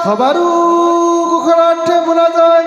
খবরু কুখরাঠে বলা যায়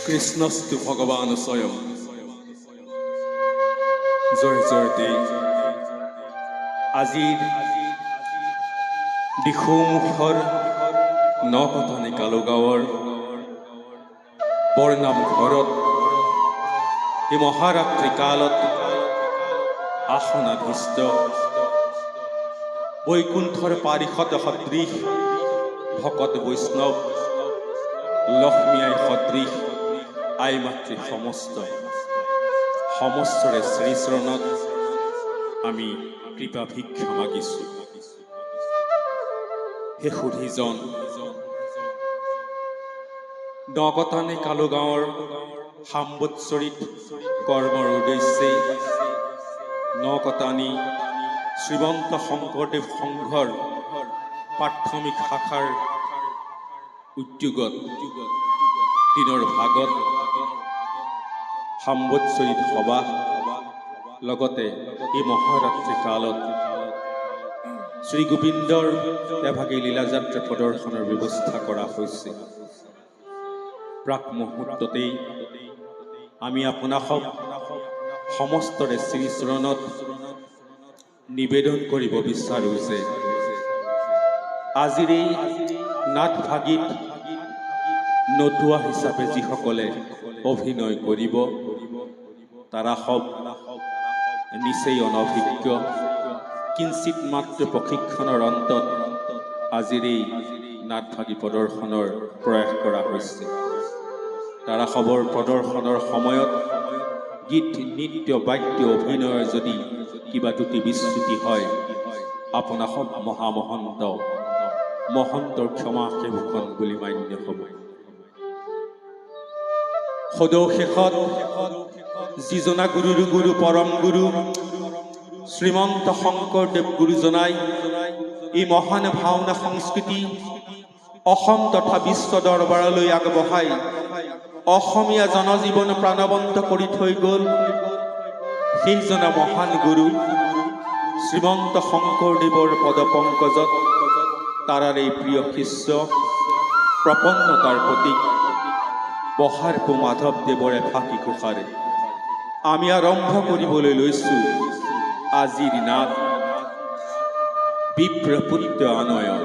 কৃষ্ণস্তু ভগবান স্বয়ং। জয় জয়তে আজিৰ দিখৌমুখৰ নকটানি কালুগাঁৱৰ বৰনাম ঘৰত এই মহাৰাত্ৰি কালত আসনাধীষ্ঠ বৈকুণ্ঠৰ পাৰিষদ সদৃশ ভকত বৈষ্ণৱ লক্ষ্মী আই সদৃশ আই মাতৃ সমস্তৰে শ্ৰীচৰণত আমি কৃপা ভিক্ষা মাগিছো। হে সুধীজন, নকটানি কালুগাঁৱৰ সাম্বৎসৰিক কৰ্মৰ উদ্দেশ্যে নকটানি শ্ৰীমন্ত শংকৰদেৱ সংঘৰ প্ৰাথমিক শাখাৰ উদ্যোগত দিনৰ ভাগত সাম্বৎসৰিক সভা লগতে এই মহাৰাত্ৰি কালত শ্ৰী গোবিন্দৰ এভাগে লীলাযাত্ৰা প্ৰদৰ্শনৰ ব্যৱস্থা কৰা হৈছে। প্ৰাক মুহূৰ্ততেই আমি আপোনাক সমস্তৰে শ্ৰীচৰণত নিবেদন কৰিব বিচাৰো যে আজিৰ এই নাটভাগীত নতুৱা হিচাপে যিসকলে অভিনয় কৰিব তারা সব নিচেই অনভিজ্ঞ, কিঞ্চিত মাত্ৰ প্ৰশিক্ষণৰ অন্তত আজিৰ এই নাটভাগী প্ৰদৰ্শনৰ প্ৰয়াস কৰা হৈছে। তারা সবৰ প্ৰদৰ্শনৰ সময়ত গীত নৃত্য বাদ্য অভিনয়ৰ যদি কিবা ত্ৰুটি বিচ্যুতি হয় আপোনা সব মহন্তৰ ক্ষমা সেৱকন বুলি মান্য হ'ব। সদৌ শেষত যিজনা গুৰুৰ গুৰু পৰম গুৰু শ্ৰীমন্ত শংকৰদেৱ গুৰুজনাই এই মহান ভাওনা সংস্কৃতি অসম তথা বিশ্ব দৰবাৰলৈ আগবঢ়াই অসমীয়া জনজীৱন প্ৰাণৱন্ত কৰি থৈ গ'ল। সেইজনা মহান গুৰু শ্ৰীমন্ত শংকৰদেৱৰ পদপংকজত তাৰাৰ এই প্ৰিয় শিষ্য প্ৰপন্নতাৰ প্ৰতীক বহাৰপো মাধৱদেৱৰ এফাকি ঘোষাৰে আমি আৰম্ভ কৰিবলৈ লৈছো আজিৰ নাট বিপ্ৰপুত্য আনয়ন।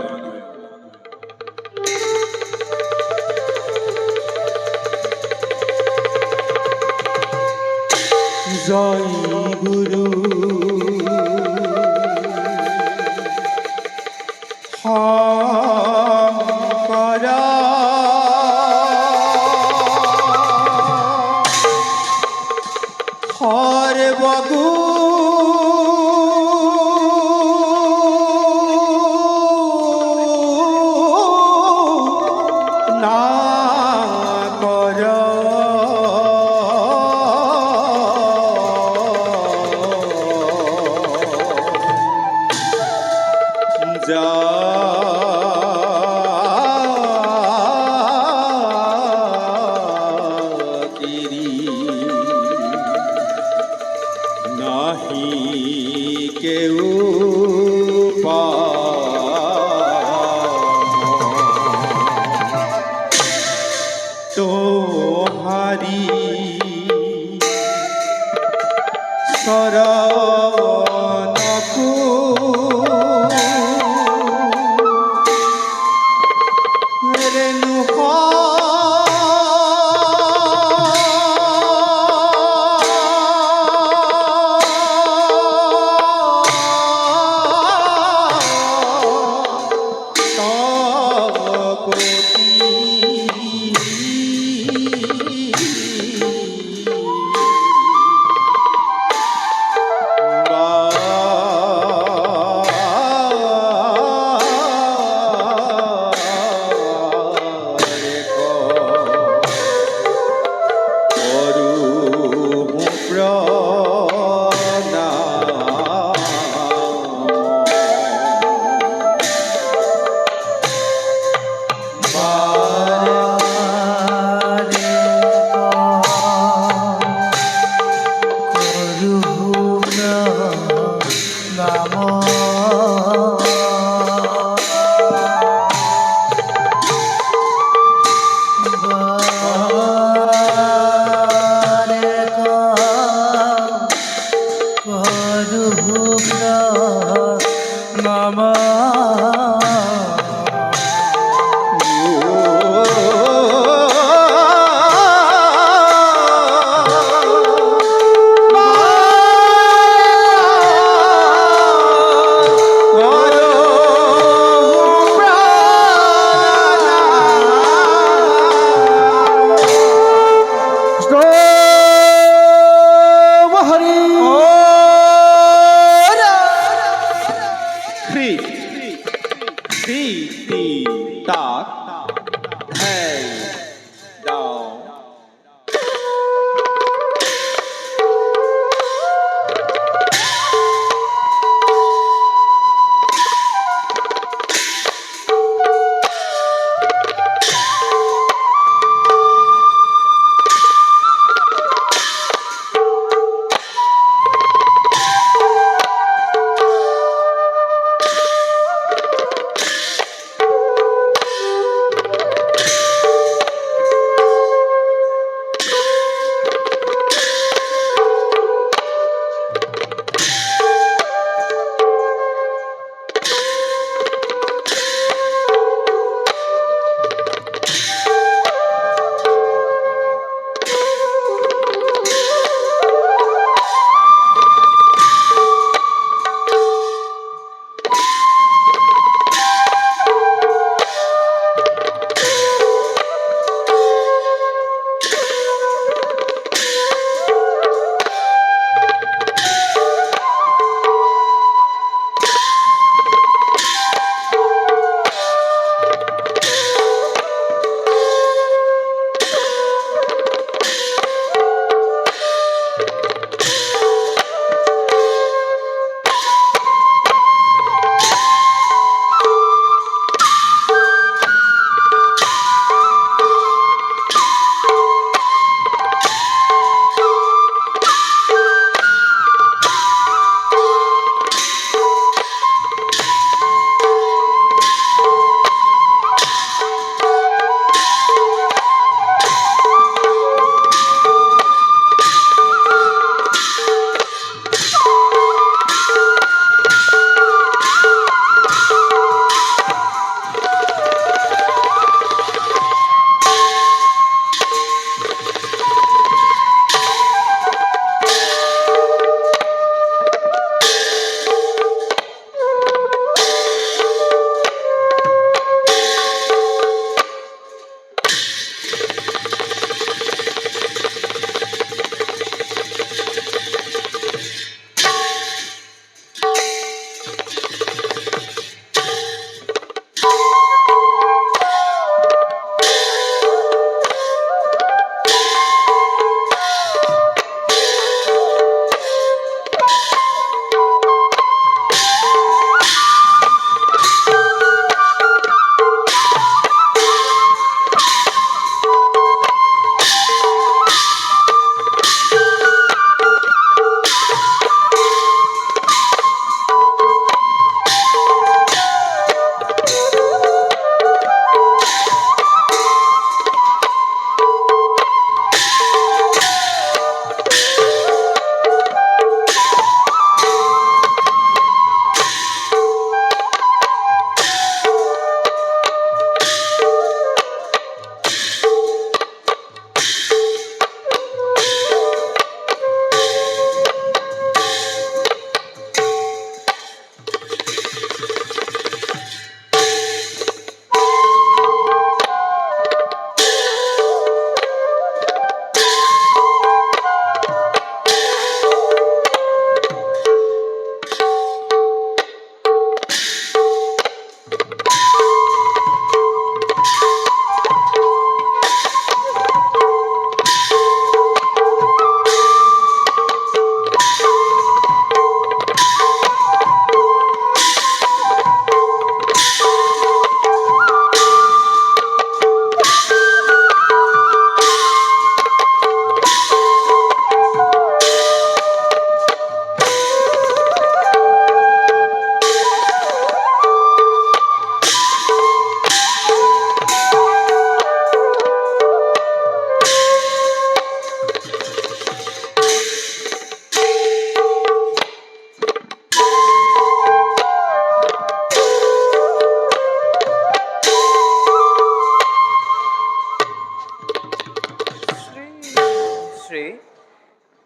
জয় গুৰু শংকৰ সৰ্বগুণ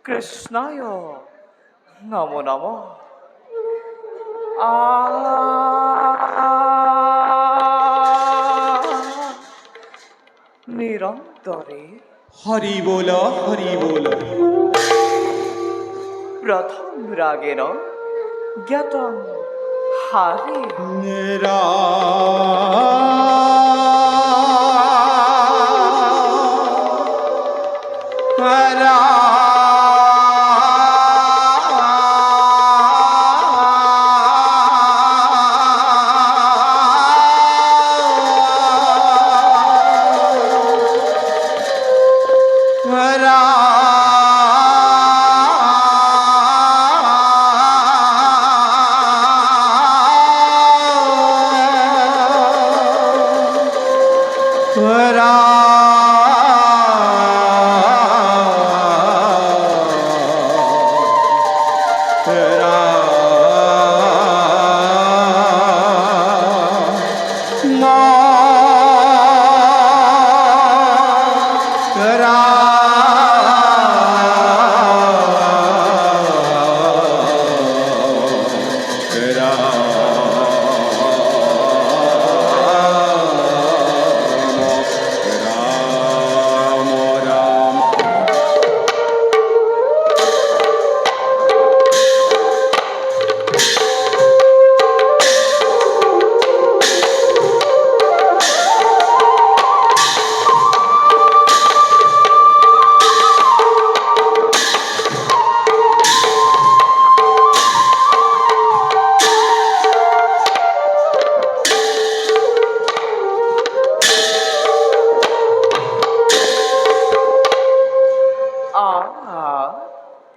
কৃষ্ণায় নমো নমঃ। আ নিরন্তরে হরি বল হরি বল। প্রথম রাগেন জ্ঞাতং হারে। রা রা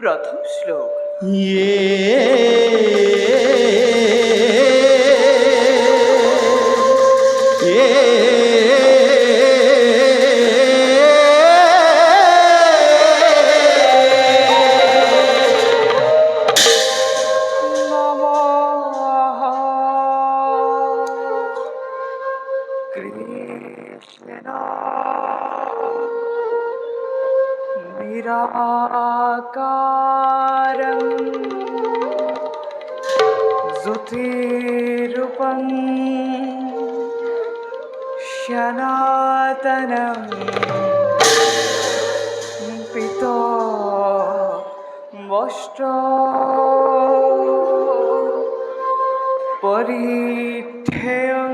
প্রথম শ্লোক। নিরাকারং জ্যোতিরূপং সনাতনং পিতমষ্ট পরিঠেয়ং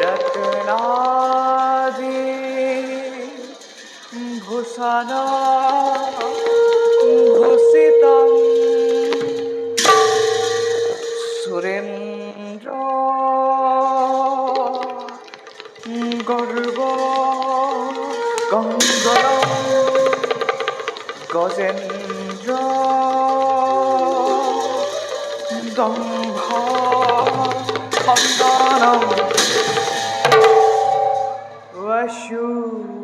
রত্নাদি ভূষণ ভূষিতং সুরেন্দ্র গর্ব গঙ্গলং গজেন্দ্র দম্ভ খন্দনম বসুদেব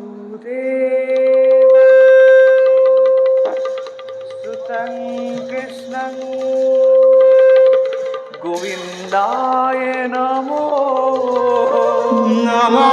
সুতং কৃষ্ণং গোবিন্দায় নমো নমঃ।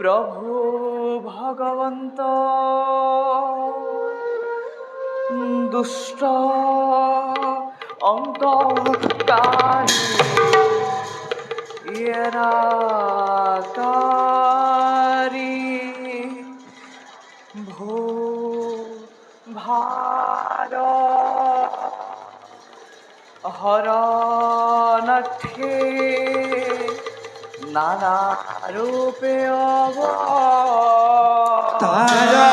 প্রভু ভগবন্ত অনন্ত দুষ্ট অন্তকারী এরাকারী ভূ ভার হরণার্থে নানা রূপে তারা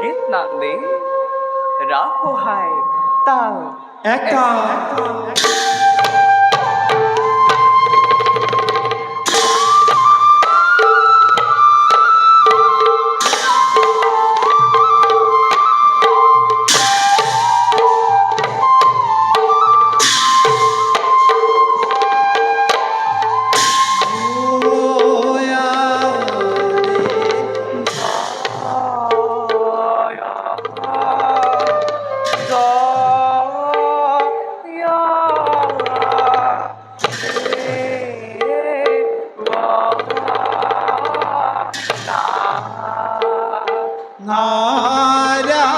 গীত নান্দে রাখো হায় তাল একা নারায়ণ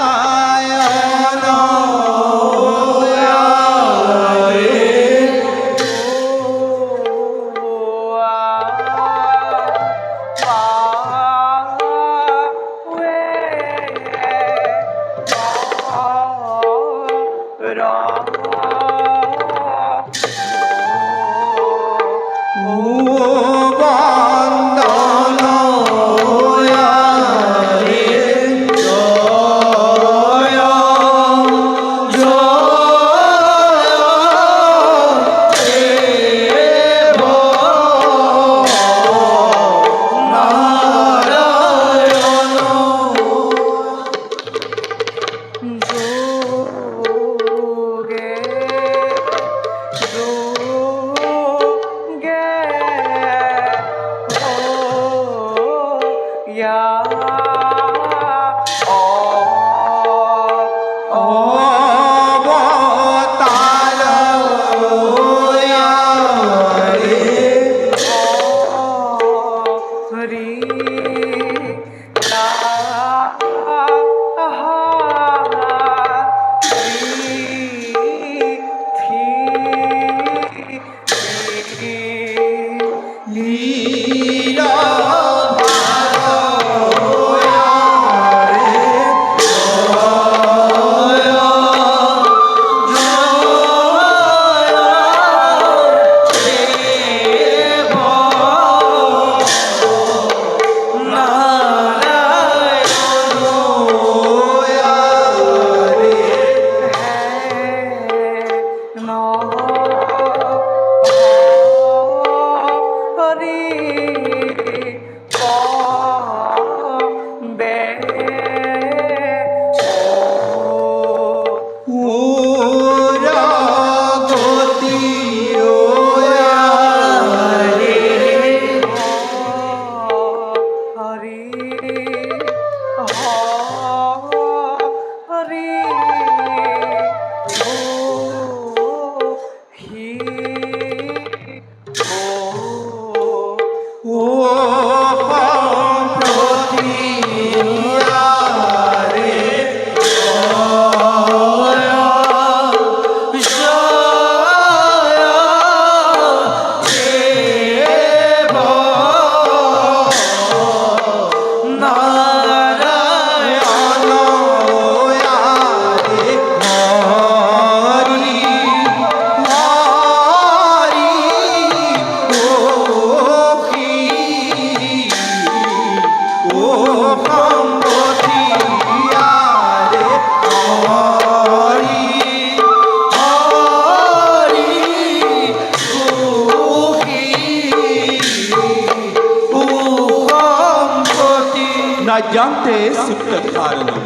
यन्ते सूत्रधारणम्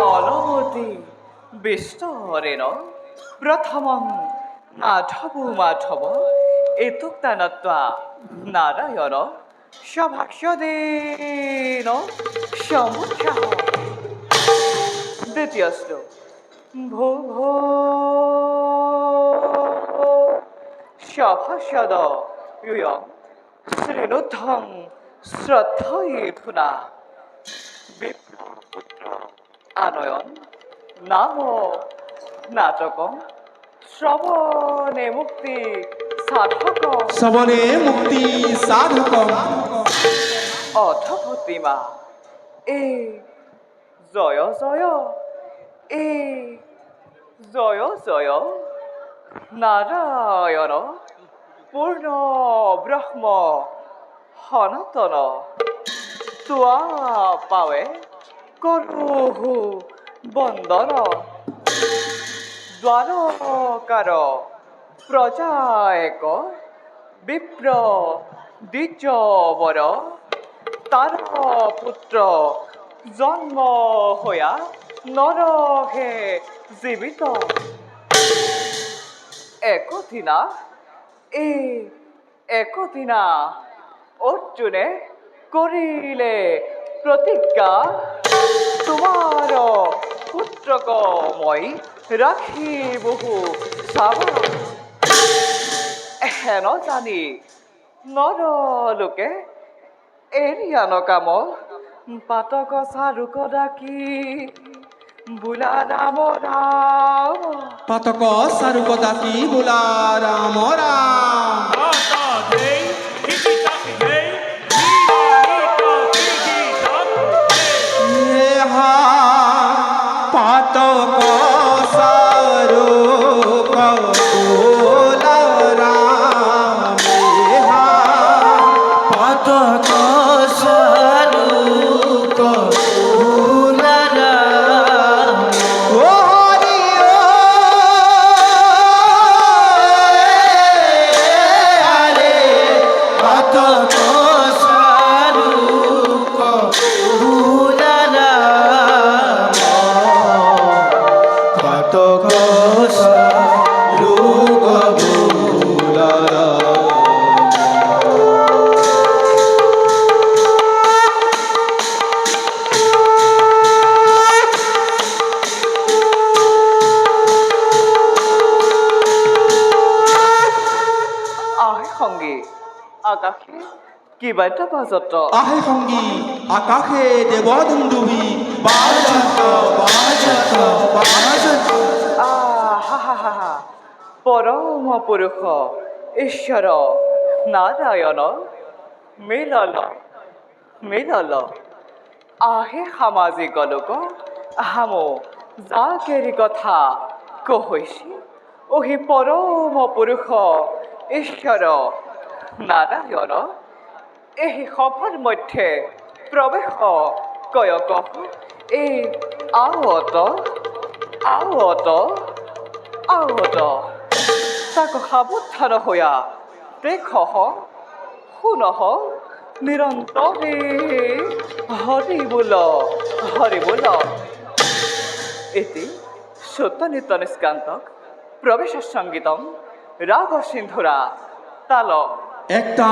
অলমতি বিস্তরেণ প্রথমং মাধব মাধব এতুক্তানত্বা নারায়ণ সভাক্ষদেন সমুখ্যাহ দ্বিতীয় শ্লোক ভো ভো সভাসদ ইয়ং শ্রীনুদ্ধং শ্রদ্ধয়েধুনা আনয়ন নাম নাটকম শ্রবণে মুক্তি সাধক श्रवणे मुक्ति साधकम् অথভতিমা এ জয় জয় এ জয় জয় নারায়ণ পূর্ণ ব্রহ্ম সনাতন তোয়া পাৱে কৰোহু বন্দন দ্বাৰকাৰ প্ৰজা এক বিপ্ৰ দ্বিজবৰ তাৰ পুত্ৰ জন্ম হোৱা নৰহে জীৱিত একদিনা একদিনা অৰ্জুনে কৰিলে প্ৰতিজ্ঞা তোমাৰ পুত্ৰক মই ৰাখিবহু চাবা হেন জানি নৰলোকে এৰিয়ান কাম পাতক চাৰুক ডাকি বোলা ৰাম ৰাম পাতক চাৰুক ডাকি বোলা ৰাম ৰাম নেহা পাতক চাৰুক বোলা ৰাম নেহা পাতক সারুক বোলা ও হরি আরে পাতক সারুক বোলা পাতক সারুক বোলা আহে সংগী আকাশে কিবা এটা বাজত আহে সংগী আকাশে দেৱদুন্দুবি বাজত বাজত বাজত আহা পৰম পুৰুষ ঈশ্বৰ নাৰায়ণ মিলল মিলল আহে সামাজিক লোক হামো যাকেৰি কথা কৈছি অহি পৰম পুৰুষ ঈশ্বৰ নাৰায়ণ এই সভাৰ মধ্যে প্ৰৱেশ কয়ক এই আৱত আৱত আৱত তাক সাৱধান হোৱা দেখ শুনহ নিৰন্তৰে হৰি বোল এটি সত্য নৃত্য নিষ্কান্তক প্ৰৱেশ সংগীতম রাগ সিন্ধুরা তাল একটা